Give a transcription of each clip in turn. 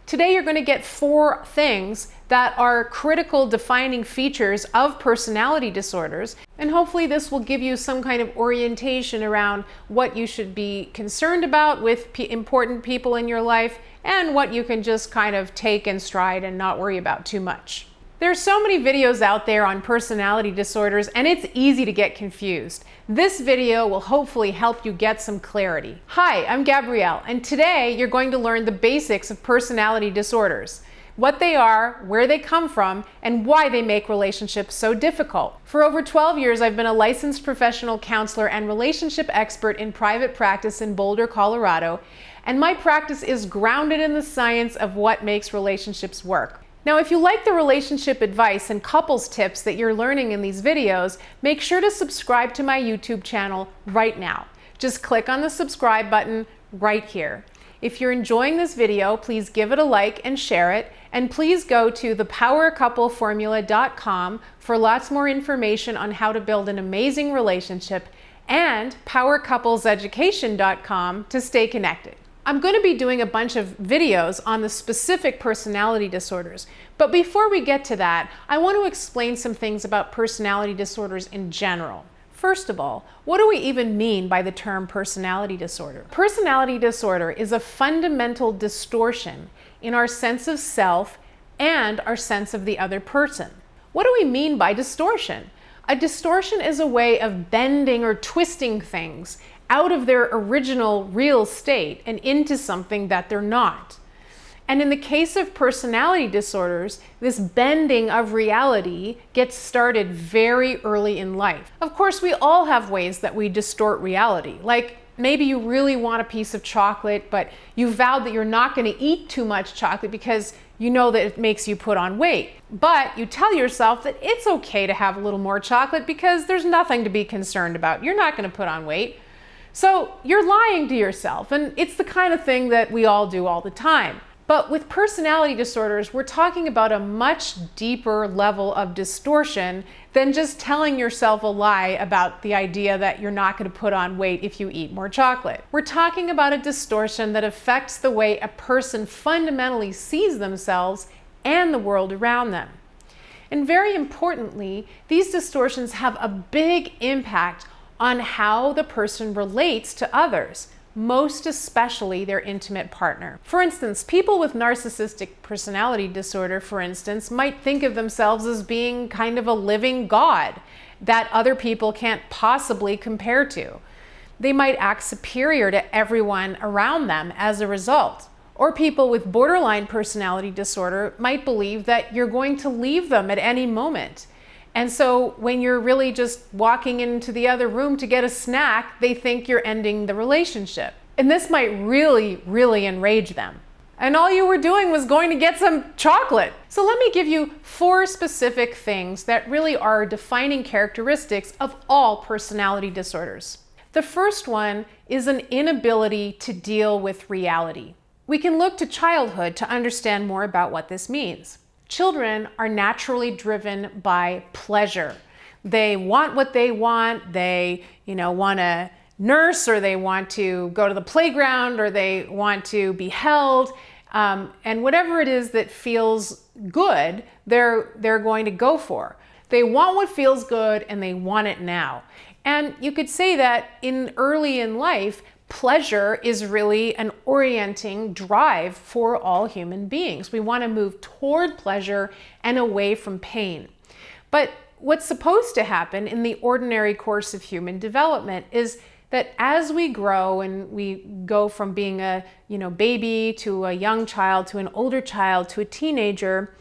Today you're going to get 4 things that are critical defining features of personality disorders, and hopefully this will give you some kind of orientation around what you should be concerned about with important people in your life and what you can just kind of take in stride and not worry about too much. There's so many videos out there on personality disorders, and it's easy to get confused. This video will hopefully help you get some clarity. Hi, I'm Gabrielle, and today you're going to learn the basics of personality disorders, what they are, where they come from, and why they make relationships so difficult. For over 12 years, I've been a licensed professional counselor and relationship expert in private practice in Boulder, Colorado, and my practice is grounded in the science of what makes relationships work. Now, if you like the relationship advice and couples tips that you're learning in these videos, make sure to subscribe to my YouTube channel right now. Just click on the subscribe button right here. If you're enjoying this video, please give it a like and share it, and please go to thepowercoupleformula.com for lots more information on how to build an amazing relationship, and powercoupleseducation.com to stay connected. I'm going to be doing a bunch of videos on the specific personality disorders, but before we get to that, I want to explain some things about personality disorders in general. First of all, what do we even mean by the term personality disorder? Personality disorder is a fundamental distortion in our sense of self and our sense of the other person. What do we mean by distortion? A distortion is a way of bending or twisting things out of their original real state and into something that they're not. And in the case of personality disorders, this bending of reality gets started very early in life. Of course, we all have ways that we distort reality. Like maybe you really want a piece of chocolate, but you vowed that you're not going to eat too much chocolate because you know that it makes you put on weight. But you tell yourself that it's okay to have a little more chocolate because there's nothing to be concerned about. You're not going to put on weight. So you're lying to yourself, and it's the kind of thing that we all do all the time. But with personality disorders, we're talking about a much deeper level of distortion than just telling yourself a lie about the idea that you're not going to put on weight if you eat more chocolate. We're talking about a distortion that affects the way a person fundamentally sees themselves and the world around them. And very importantly, these distortions have a big impact on how the person relates to others, most especially their intimate partner. For instance, people with narcissistic personality disorder, for instance, might think of themselves as being kind of a living god that other people can't possibly compare to. They might act superior to everyone around them as a result. Or people with borderline personality disorder might believe that you're going to leave them at any moment. And so when you're really just walking into the other room to get a snack, they think you're ending the relationship. And this might really, really enrage them. And all you were doing was going to get some chocolate. So let me give you 4 specific things that really are defining characteristics of all personality disorders. The first one is an inability to deal with reality. We can look to childhood to understand more about what this means. Children are naturally driven by pleasure. They want what they want. They, want to nurse, or they want to go to the playground, or they want to be held. And whatever it is that feels good, they're going to go for. They want what feels good, and they want it now. And you could say that early in life, pleasure is really an orienting drive for all human beings. We want to move toward pleasure and away from pain. But what's supposed to happen in the ordinary course of human development is that as we grow and we go from being a baby to a young child to an older child to a teenager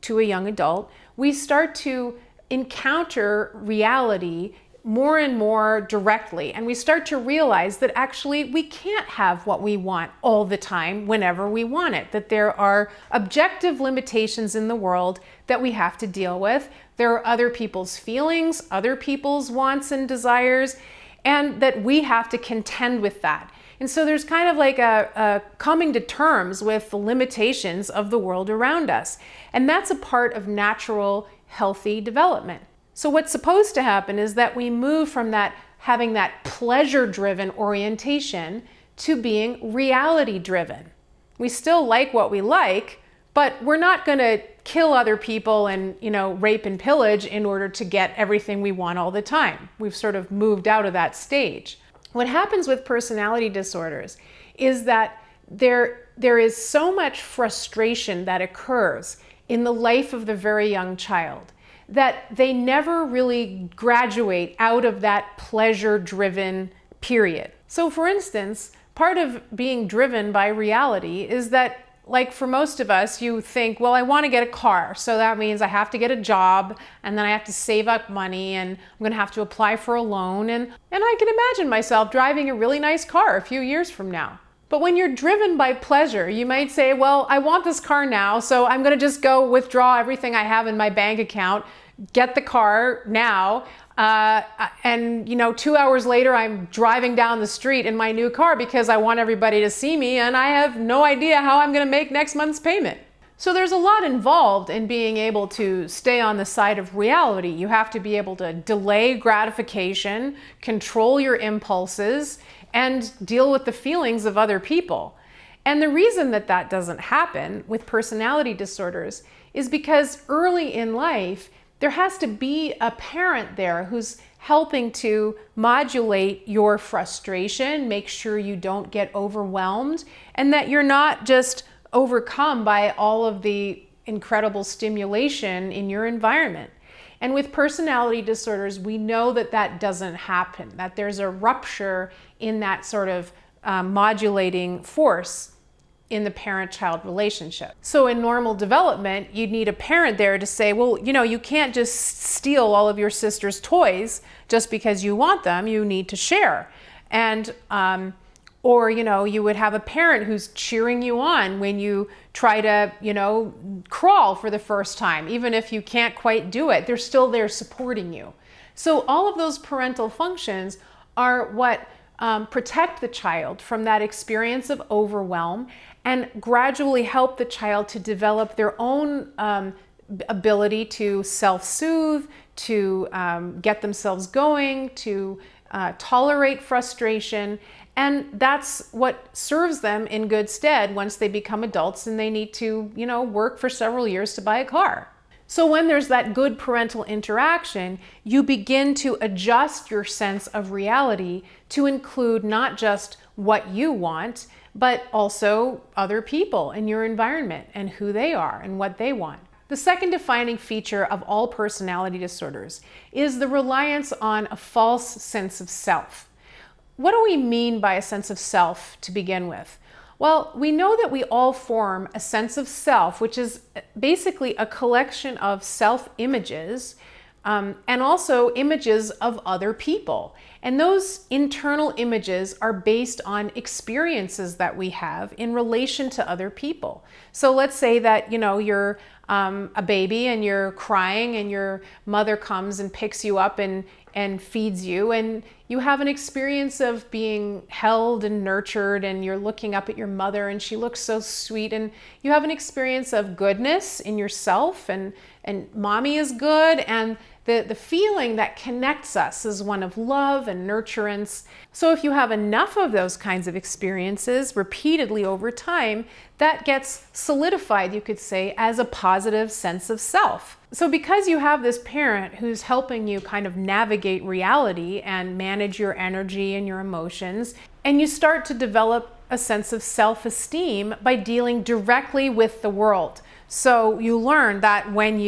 to a young adult, we start to encounter reality more and more directly, and we start to realize that actually we can't have what we want all the time whenever we want it, that there are objective limitations in the world that we have to deal with. There are other people's feelings, other people's wants and desires, and that we have to contend with that. And so there's kind of like a coming to terms with the limitations of the world around us, and that's a part of natural, healthy development. So what's supposed to happen is that we move from having that pleasure-driven orientation to being reality-driven. We still like what we like, but we're not going to kill other people and, rape and pillage in order to get everything we want all the time. We've sort of moved out of that stage. What happens with personality disorders is that there is so much frustration that occurs in the life of the very young child that they never really graduate out of that pleasure-driven period. So for instance, part of being driven by reality is that, like for most of us, you think, well, I want to get a car. So that means I have to get a job, and then I have to save up money, and I'm going to have to apply for a loan. And I can imagine myself driving a really nice car a few years from now. But when you're driven by pleasure, you might say, well, I want this car now, so I'm going to just go withdraw everything I have in my bank account, get the car now, and 2 hours later, I'm driving down the street in my new car because I want everybody to see me, and I have no idea how I'm going to make next month's payment. So there's a lot involved in being able to stay on the side of reality. You have to be able to delay gratification, control your impulses, and deal with the feelings of other people. And the reason that that doesn't happen with personality disorders is because early in life, there has to be a parent there who's helping to modulate your frustration, make sure you don't get overwhelmed, and that you're not just overcome by all of the incredible stimulation in your environment. And with personality disorders, we know that that doesn't happen, that there's a rupture in that sort of modulating force in the parent-child relationship. So in normal development, you'd need a parent there to say, well, you can't just steal all of your sister's toys just because you want them, you need to share. And or you would have a parent who's cheering you on when you try to crawl for the first time. Even if you can't quite do it, they're still there supporting you. So all of those parental functions are what protect the child from that experience of overwhelm and gradually help the child to develop their own ability to self-soothe, to get themselves going, to tolerate frustration. And that's what serves them in good stead once they become adults and they need to, work for several years to buy a car. So when there's that good parental interaction, you begin to adjust your sense of reality to include not just what you want, but also other people in your environment and who they are and what they want. The second defining feature of all personality disorders is the reliance on a false sense of self. What do we mean by a sense of self to begin with? Well, we know that we all form a sense of self, which is basically a collection of self-images and also images of other people. And those internal images are based on experiences that we have in relation to other people. So let's say that, you're a baby and you're crying and your mother comes and picks you up and feeds you, and you have an experience of being held and nurtured, and you're looking up at your mother and she looks so sweet, and you have an experience of goodness in yourself, and mommy is good, and the feeling that connects us is one of love and nurturance. So if you have enough of those kinds of experiences repeatedly over time, that gets solidified, you could say, as a positive sense of self. So because you have this parent who's helping you kind of navigate reality and manage your energy and your emotions, and you start to develop a sense of self-esteem by dealing directly with the world. So you learn that when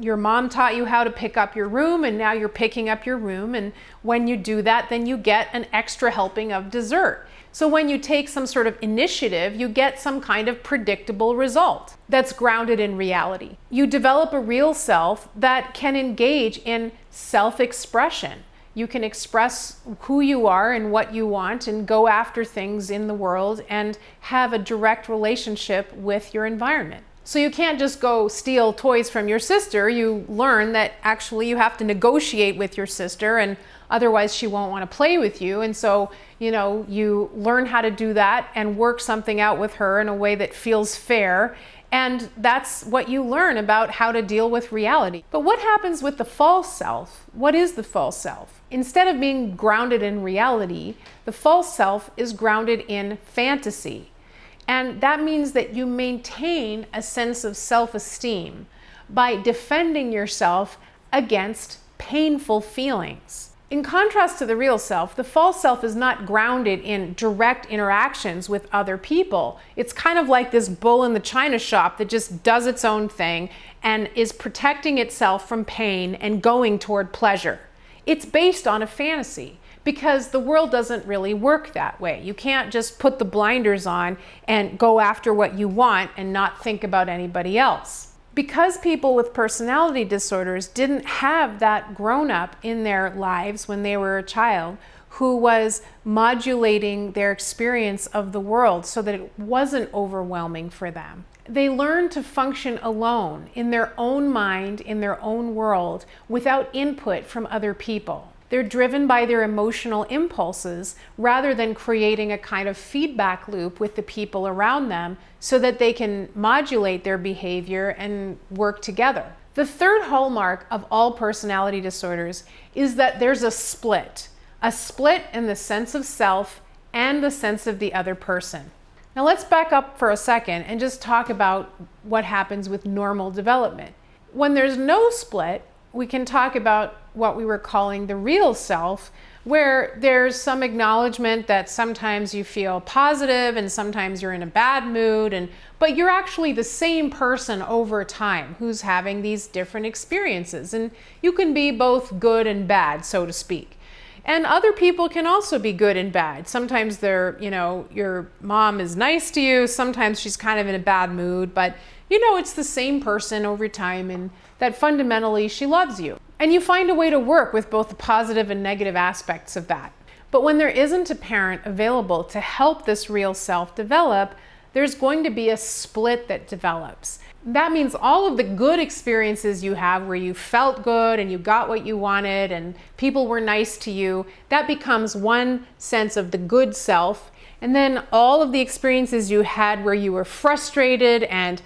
your mom taught you how to pick up your room, and now you're picking up your room, and when you do that, then you get an extra helping of dessert. So when you take some sort of initiative, you get some kind of predictable result that's grounded in reality. You develop a real self that can engage in self-expression. You can express who you are and what you want and go after things in the world and have a direct relationship with your environment. So you can't just go steal toys from your sister. You learn that actually you have to negotiate with your sister, and otherwise she won't want to play with you. And so, you learn how to do that and work something out with her in a way that feels fair. And that's what you learn about how to deal with reality. But what happens with the false self? What is the false self? Instead of being grounded in reality, the false self is grounded in fantasy. And that means that you maintain a sense of self-esteem by defending yourself against painful feelings. In contrast to the real self, the false self is not grounded in direct interactions with other people. It's kind of like this bull in the china shop that just does its own thing and is protecting itself from pain and going toward pleasure. It's based on a fantasy because the world doesn't really work that way. You can't just put the blinders on and go after what you want and not think about anybody else. Because people with personality disorders didn't have that grown-up in their lives when they were a child who was modulating their experience of the world so that it wasn't overwhelming for them. They learned to function alone in their own mind, in their own world, without input from other people. They're driven by their emotional impulses rather than creating a kind of feedback loop with the people around them so that they can modulate their behavior and work together. The third hallmark of all personality disorders is that there's a split in the sense of self and the sense of the other person. Now let's back up for a second and just talk about what happens with normal development. When there's no split, we can talk about what we were calling the real self, where there's some acknowledgement that sometimes you feel positive and sometimes you're in a bad mood, but you're actually the same person over time who's having these different experiences. And you can be both good and bad, so to speak. And other people can also be good and bad. Sometimes your mom is nice to you, sometimes she's kind of in a bad mood, but it's the same person over time and that fundamentally she loves you. And you find a way to work with both the positive and negative aspects of that. But when there isn't a parent available to help this real self develop, there's going to be a split that develops. That means all of the good experiences you have where you felt good and you got what you wanted and people were nice to you, that becomes one sense of the good self. And then all of the experiences you had where you were frustrated and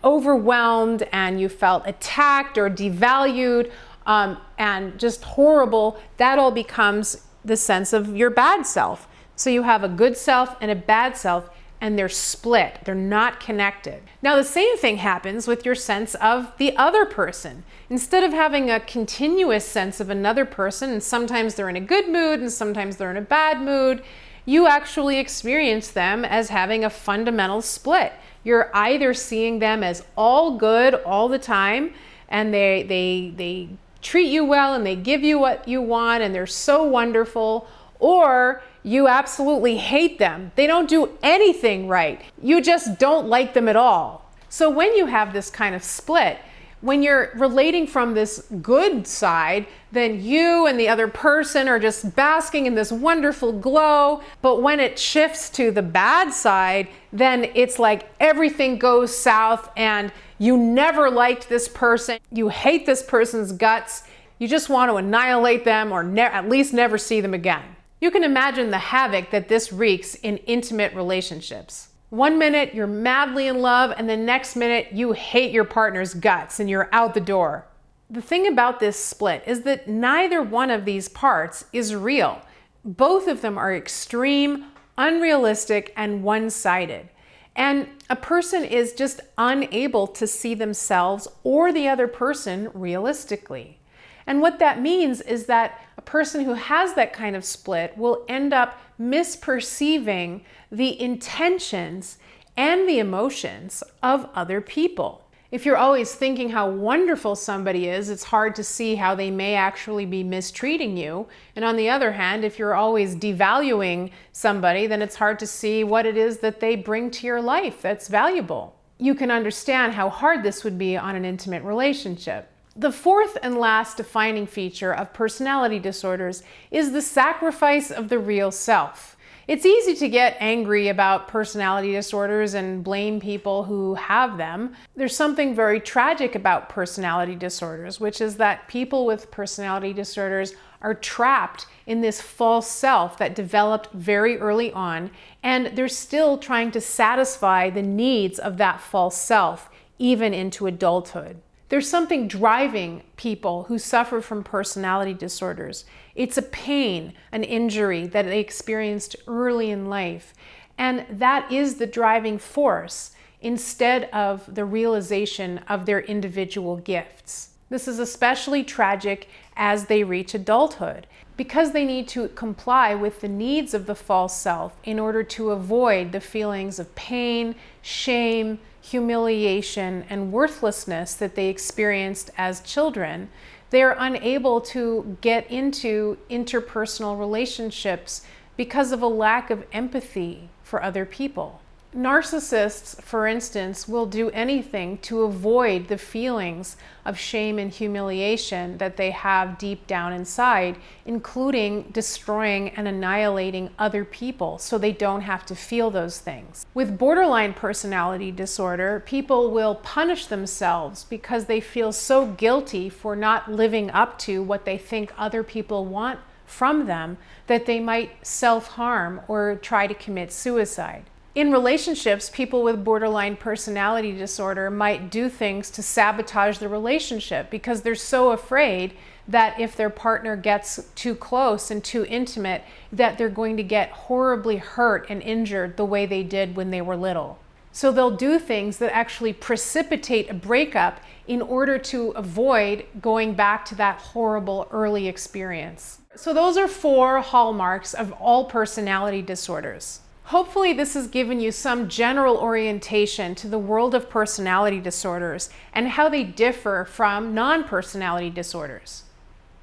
overwhelmed and you felt attacked or devalued and just horrible, that all becomes the sense of your bad self. So you have a good self and a bad self, and they're split. They're not connected. Now the same thing happens with your sense of the other person. Instead of having a continuous sense of another person, and sometimes they're in a good mood and sometimes they're in a bad mood, you actually experience them as having a fundamental split. You're either seeing them as all good all the time, and they treat you well and they give you what you want and they're so wonderful, or you absolutely hate them. They don't do anything right. You just don't like them at all. So when you have this kind of split, when you're relating from this good side, then you and the other person are just basking in this wonderful glow. But when it shifts to the bad side, then it's like everything goes south and you never liked this person. You hate this person's guts. You just want to annihilate them or at least never see them again. You can imagine the havoc that this wreaks in intimate relationships. One minute you're madly in love and the next minute you hate your partner's guts and you're out the door. The thing about this split is that neither one of these parts is real. Both of them are extreme, unrealistic, and one-sided. And a person is just unable to see themselves or the other person realistically. And what that means is that a person who has that kind of split will end up misperceiving the intentions and the emotions of other people. If you're always thinking how wonderful somebody is, it's hard to see how they may actually be mistreating you. And on the other hand, if you're always devaluing somebody, then it's hard to see what it is that they bring to your life that's valuable. You can understand how hard this would be on an intimate relationship. The fourth and last defining feature of personality disorders is the sacrifice of the real self. It's easy to get angry about personality disorders and blame people who have them. There's something very tragic about personality disorders, which is that people with personality disorders are trapped in this false self that developed very early on, and they're still trying to satisfy the needs of that false self, even into adulthood. There's something driving people who suffer from personality disorders. It's a pain, an injury that they experienced early in life. And that is the driving force instead of the realization of their individual gifts. This is especially tragic as they reach adulthood, because they need to comply with the needs of the false self in order to avoid the feelings of pain, shame, humiliation, and worthlessness that they experienced as children. They are unable to get into interpersonal relationships because of a lack of empathy for other people. Narcissists, for instance, will do anything to avoid the feelings of shame and humiliation that they have deep down inside, including destroying and annihilating other people so they don't have to feel those things. With borderline personality disorder, people will punish themselves because they feel so guilty for not living up to what they think other people want from them that they might self-harm or try to commit suicide. In relationships, people with borderline personality disorder might do things to sabotage the relationship because they're so afraid that if their partner gets too close and too intimate, that they're going to get horribly hurt and injured the way they did when they were little. So they'll do things that actually precipitate a breakup in order to avoid going back to that horrible early experience. So those are 4 hallmarks of all personality disorders. Hopefully this has given you some general orientation to the world of personality disorders and how they differ from non-personality disorders.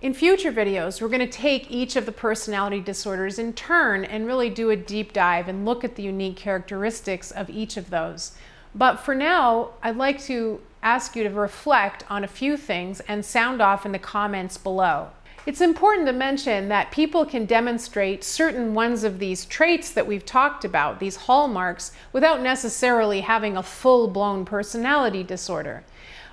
In future videos, we're going to take each of the personality disorders in turn and really do a deep dive and look at the unique characteristics of each of those. But for now, I'd like to ask you to reflect on a few things and sound off in the comments below. It's important to mention that people can demonstrate certain ones of these traits that we've talked about, these hallmarks, without necessarily having a full-blown personality disorder.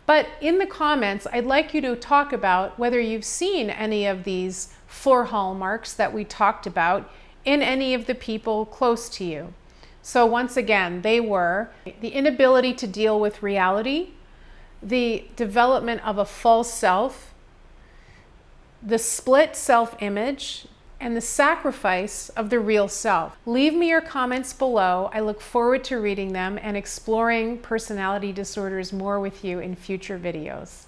But in the comments, I'd like you to talk about whether you've seen any of these 4 hallmarks that we talked about in any of the people close to you. So once again, they were the inability to deal with reality, the development of a false self, the split self-image, and the sacrifice of the real self. Leave me your comments below. I look forward to reading them and exploring personality disorders more with you in future videos.